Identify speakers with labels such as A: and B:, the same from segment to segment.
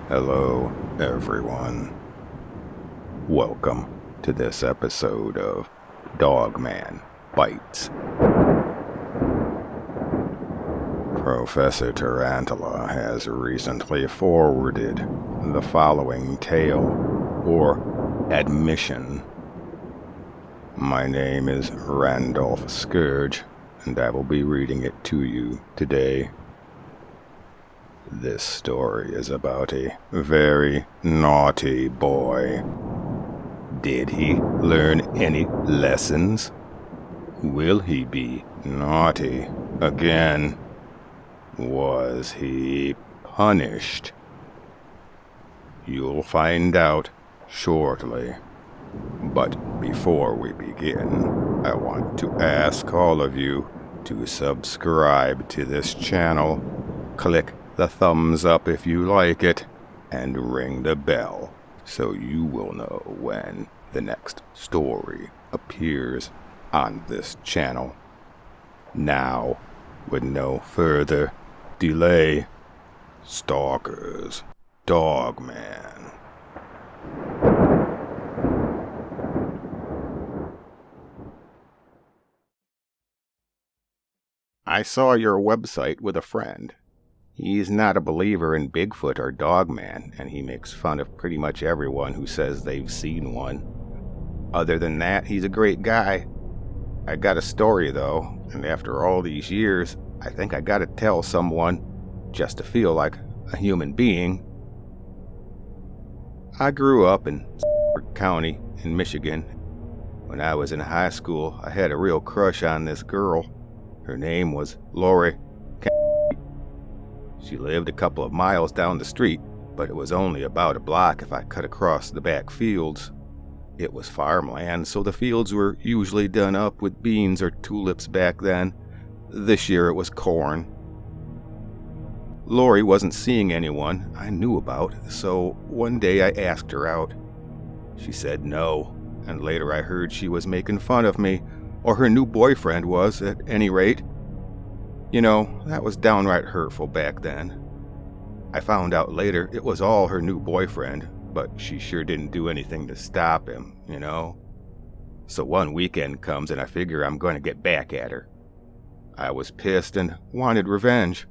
A: Hello, everyone. Welcome to this episode of Dogman Bites. Professor Tarantula has recently forwarded the following tale, or admission. My name is Randolph Scourge, and I will be reading it to you today. This story is about a very naughty boy. Did he learn any lessons? Will he be naughty again? Was he punished? You'll find out shortly. But before we begin, I want to ask all of you to subscribe to this channel. Click the thumbs up if you like it, and ring the bell so you will know when the next story appears on this channel. Now, with no further delay, Stalker's Dogman. I saw your website with a friend. He's not a believer in Bigfoot or Dogman, and he makes fun of pretty much everyone who says they've seen one. Other than that, he's a great guy. I got a story, though, and after all these years, I think I gotta tell someone, just to feel like a human being. I grew up in County in Michigan. When I was in high school, I had a real crush on this girl. Her name was Lori. She lived a couple of miles down the street, but it was only about a block if I cut across the back fields. It was farmland, so the fields were usually done up with beans or tulips back then. This year it was corn. Lori wasn't seeing anyone I knew about, so one day I asked her out. She said no, and later I heard she was making fun of me, or her new boyfriend was, at any rate. You know, that was downright hurtful back then. I found out later it was all her new boyfriend, but she sure didn't do anything to stop him, you know? So one weekend comes and I figure I'm going to get back at her. I was pissed and wanted revenge.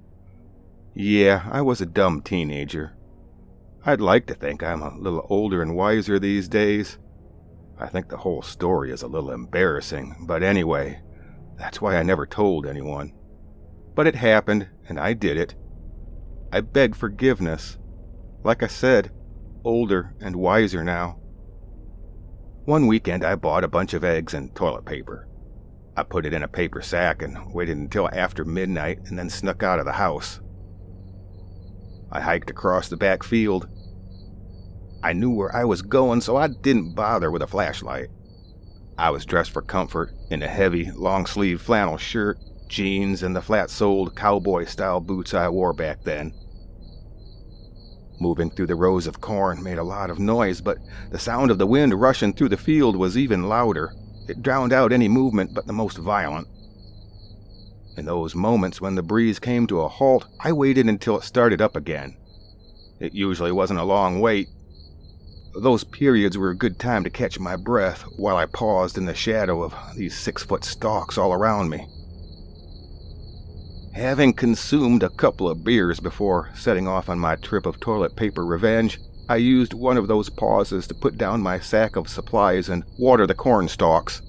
A: Yeah, I was a dumb teenager. I'd like to think I'm a little older and wiser these days. I think the whole story is a little embarrassing, but anyway, that's why I never told anyone. But it happened, and I did it. I beg forgiveness. Like I said, older and wiser now. One weekend I bought a bunch of eggs and toilet paper. I put it in a paper sack and waited until after midnight and then snuck out of the house. I hiked across the back field. I knew where I was going, so I didn't bother with a flashlight. I was dressed for comfort in a heavy, long-sleeved flannel shirt, jeans, and the flat-soled cowboy-style boots I wore back then. Moving through the rows of corn made a lot of noise, but the sound of the wind rushing through the field was even louder. It drowned out any movement but the most violent. In those moments when the breeze came to a halt, I waited until it started up again. It usually wasn't a long wait. Those periods were a good time to catch my breath while I paused in the shadow of these 6-foot stalks all around me. Having consumed a couple of beers before setting off on my trip of toilet paper revenge, I used one of those pauses to put down my sack of supplies and water the corn stalks.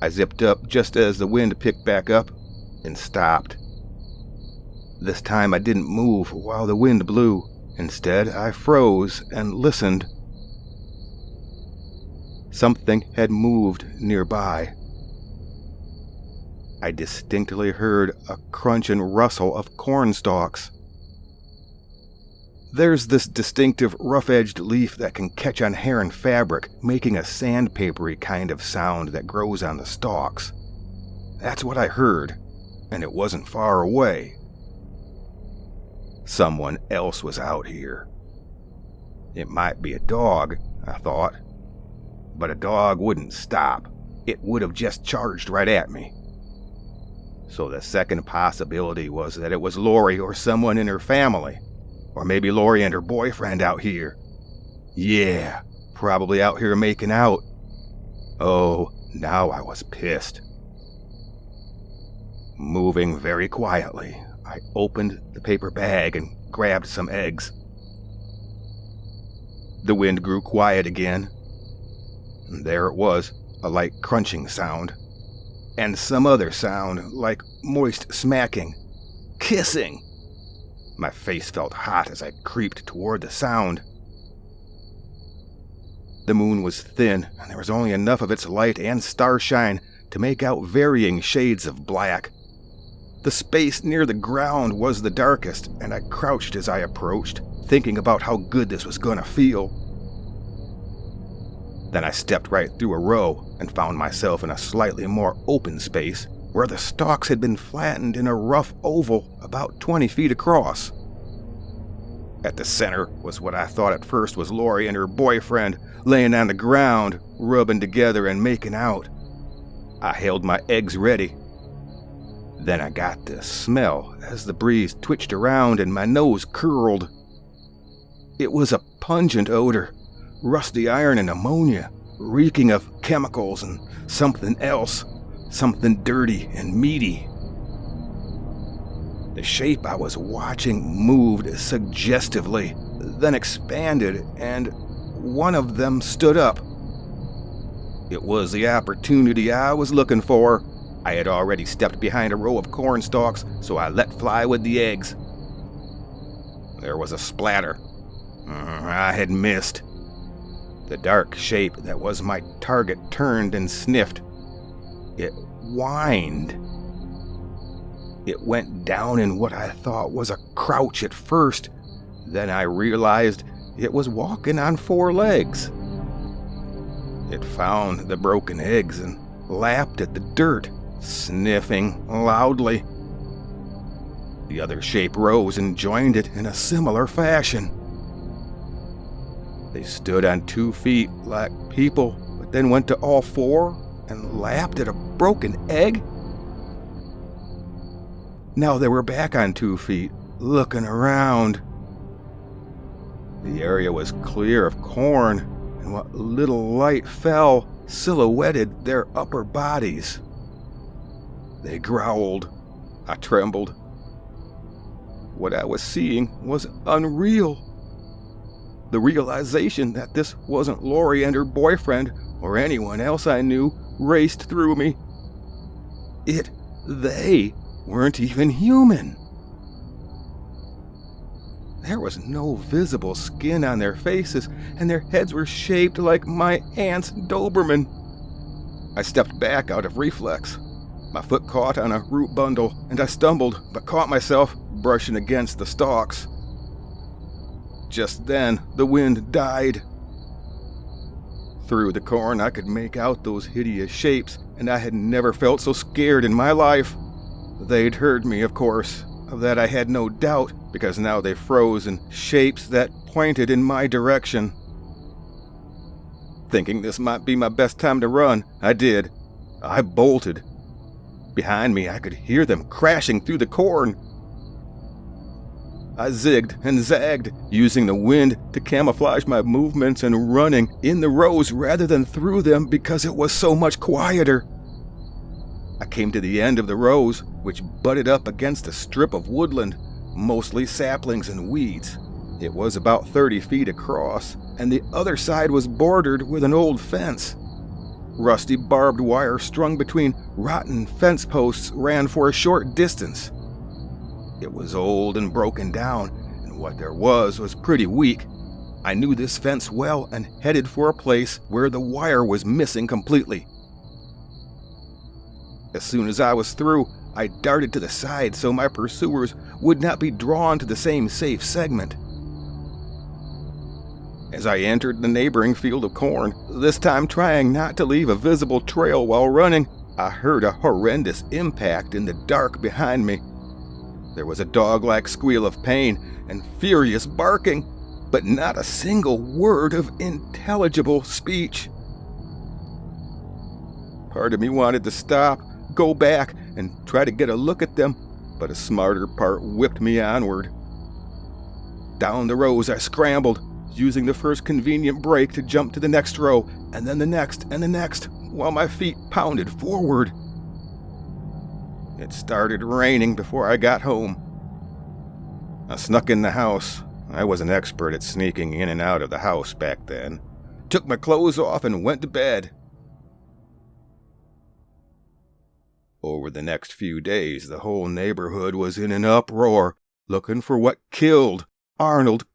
A: I zipped up just as the wind picked back up and stopped. This time I didn't move while the wind blew. Instead, I froze and listened. Something had moved nearby. I distinctly heard a crunch and rustle of corn stalks. There's this distinctive rough-edged leaf that can catch on hair and fabric, making a sandpapery kind of sound that grows on the stalks. That's what I heard, and it wasn't far away. Someone else was out here. It might be a dog, I thought. But a dog wouldn't stop. It would have just charged right at me. So the second possibility was that it was Lori or someone in her family. Or maybe Lori and her boyfriend out here. Yeah, probably out here making out. Oh, now I was pissed. Moving very quietly, I opened the paper bag and grabbed some eggs. The wind grew quiet again. And there it was, a light crunching sound. And some other sound, like moist smacking. Kissing! My face felt hot as I creeped toward the sound. The moon was thin, and there was only enough of its light and starshine to make out varying shades of black. The space near the ground was the darkest, and I crouched as I approached, thinking about how good this was gonna feel. Then I stepped right through a row and found myself in a slightly more open space where the stalks had been flattened in a rough oval about 20 feet across. At the center was what I thought at first was Lori and her boyfriend laying on the ground, rubbing together and making out. I held my eggs ready. Then I got this smell as the breeze twitched around and my nose curled. It was a pungent odor, rusty iron and ammonia, reeking of chemicals and something else, something dirty and meaty. The shape I was watching moved suggestively, then expanded, and one of them stood up. It was the opportunity I was looking for. I had already stepped behind a row of corn stalks, so I let fly with the eggs. There was a splatter. I had missed. The dark shape that was my target turned and sniffed. It whined. It went down in what I thought was a crouch at first. Then I realized it was walking on 4 legs. It found the broken eggs and lapped at the dirt, sniffing loudly. The other shape rose and joined it in a similar fashion. They stood on 2 feet like people, but then went to all 4 and lapped at a broken egg. Now they were back on 2 feet, looking around. The area was clear of corn, and what little light fell silhouetted their upper bodies. They growled. I trembled. What I was seeing was unreal. The realization that this wasn't Lori and her boyfriend or anyone else I knew raced through me. They weren't even human. There was no visible skin on their faces, and their heads were shaped like my aunt's Doberman. I stepped back out of reflex. My foot caught on a root bundle, and I stumbled, but caught myself brushing against the stalks. Just then, the wind died. Through the corn, I could make out those hideous shapes, and I had never felt so scared in my life. They'd heard me, of course. Of that I had no doubt, because now they froze in shapes that pointed in my direction. Thinking this might be my best time to run, I did. I bolted. Behind me, I could hear them crashing through the corn. I zigged and zagged, using the wind to camouflage my movements and running in the rows rather than through them because it was so much quieter. I came to the end of the rows, which butted up against a strip of woodland, mostly saplings and weeds. It was about 30 feet across, and the other side was bordered with an old fence. Rusty barbed wire strung between rotten fence posts ran for a short distance. It was old and broken down, and what there was pretty weak. I knew this fence well and headed for a place where the wire was missing completely. As soon as I was through, I darted to the side so my pursuers would not be drawn to the same safe segment. As I entered the neighboring field of corn, this time trying not to leave a visible trail while running, I heard a horrendous impact in the dark behind me. There was a dog-like squeal of pain and furious barking, but not a single word of intelligible speech. Part of me wanted to stop, go back, and try to get a look at them, but a smarter part whipped me onward. Down the rows I scrambled, using the first convenient break to jump to the next row, and then the next and the next, while my feet pounded forward. It started raining before I got home. I snuck in the house. I was an expert at sneaking in and out of the house back then. Took my clothes off and went to bed. Over the next few days, the whole neighborhood was in an uproar, looking for what killed Arnold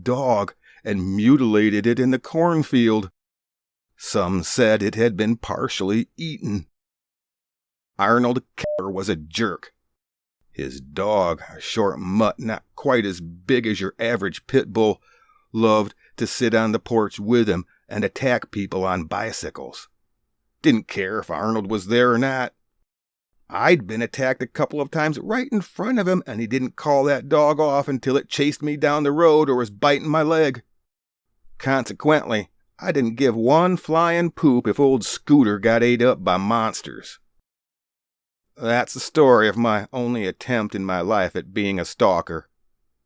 A: dog and mutilated it in the cornfield. Some said it had been partially eaten. Arnold was a jerk. His dog, a short mutt not quite as big as your average pit bull, loved to sit on the porch with him and attack people on bicycles. Didn't care if Arnold was there or not. I'd been attacked a couple of times right in front of him, and he didn't call that dog off until it chased me down the road or was biting my leg. Consequently, I didn't give one flying poop if old Scooter got ate up by monsters. That's the story of my only attempt in my life at being a stalker.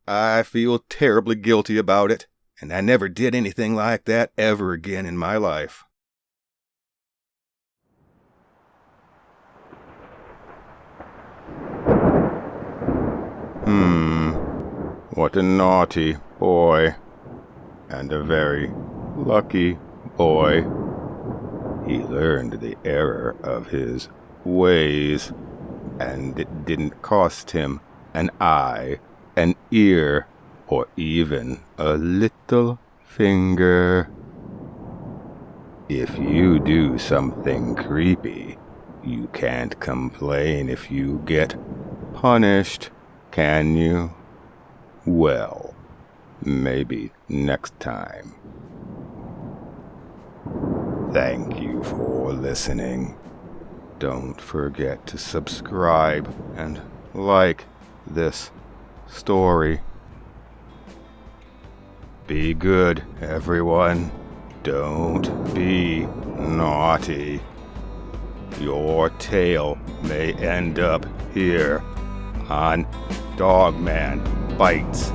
A: I feel terribly guilty about it, and I never did anything like that ever again in my life. What a naughty boy, and a very lucky boy. He learned the error of his ways, and it didn't cost him an eye, an ear, or even a little finger. If you do something creepy, you can't complain if you get punished, can you? Well, maybe next time. Thank you for listening. Don't forget to subscribe and like this story. Be good, everyone. Don't be naughty. Your tale may end up here on Dogman Bites.